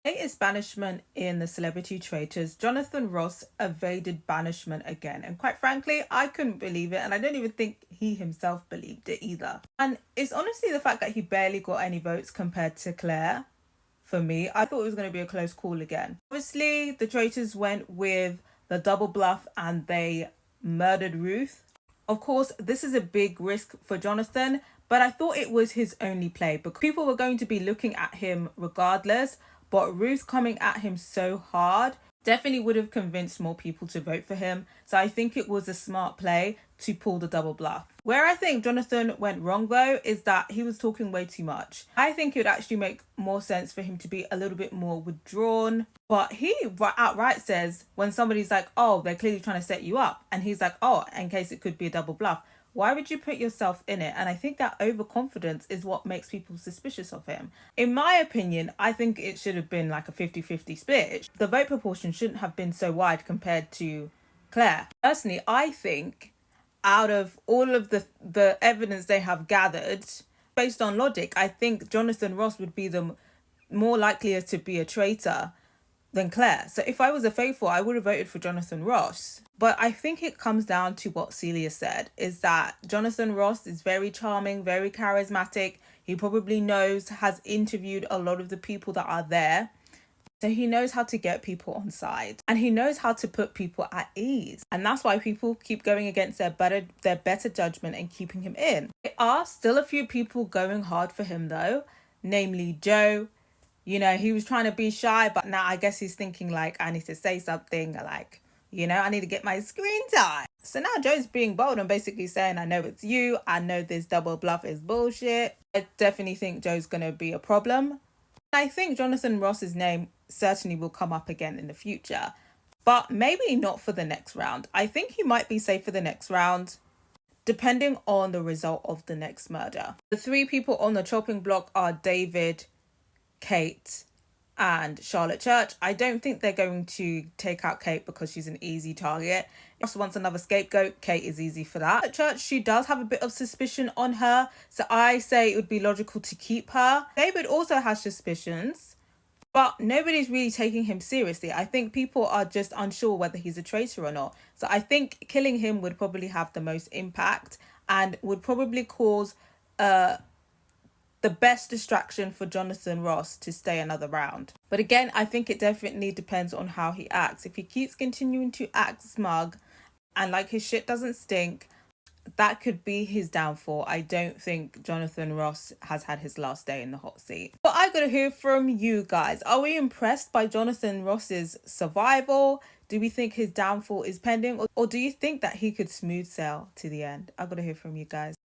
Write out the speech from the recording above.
Latest banishment in the Celebrity Traitors, Jonathan Ross evaded banishment again. And quite frankly, I couldn't believe it. And I don't even think he himself believed it either. And it's honestly the fact that he barely got any votes compared to Claire. For me, I thought it was going to be a close call again. Obviously, the Traitors went with the double bluff and they murdered Ruth. Of course, this is a big risk for Jonathan, but I thought it was his only play because people were going to be looking at him regardless. But Ruth coming at him so hard definitely would have convinced more people to vote for him. So I think it was a smart play to pull the double bluff. Where I think Jonathan went wrong though is that he was talking way too much. I think it would actually make more sense for him to be a little bit more withdrawn. But he outright says when somebody's like, oh, they're clearly trying to set you up. And he's like, oh, in case it could be a double bluff. Why would you put yourself in it? And I think that overconfidence is what makes people suspicious of him. In my opinion, I think it should have been like a 50-50 split. The vote proportion shouldn't have been so wide compared to Claire. Personally, I think out of all of the evidence they have gathered, based on logic, I think Jonathan Ross would be the more likelier to be a traitor than Claire. So if I was a faithful, I would have voted for Jonathan Ross. But I think it comes down to what Celia said, is that Jonathan Ross is very charming, very charismatic. He probably has interviewed a lot of the people that are there. So he knows how to get people on side and he knows how to put people at ease. And that's why people keep going against their better judgment and keeping him in. There are still a few people going hard for him though, namely Joe. He was trying to be shy, but now I guess he's thinking like, I need to say something, like, I need to get my screen time. So now Joe's being bold and basically saying, I know it's you. I know this double bluff is bullshit. I definitely think Joe's going to be a problem. I think Jonathan Ross's name certainly will come up again in the future, but maybe not for the next round. I think he might be safe for the next round, depending on the result of the next murder. The three people on the chopping block are David, Kate, and Charlotte Church. I don't think they're going to take out Kate because she's an easy target. If wants another scapegoat, Kate is easy for that. Church, she does have a bit of suspicion on her, so I say it would be logical to keep her. David also has suspicions, but nobody's really taking him seriously. I think people are just unsure whether he's a traitor or not. So I think killing him would probably have the most impact and would probably cause the best distraction for Jonathan Ross to stay another round. But again, I think it definitely depends on how he acts. If he keeps continuing to act smug and like his shit doesn't stink, that could be his downfall. I don't think Jonathan Ross has had his last day in the hot seat. But I gotta hear from you guys. Are we impressed by Jonathan Ross's survival? Do we think his downfall is pending? Or do you think that he could smooth sail to the end? I gotta hear from you guys.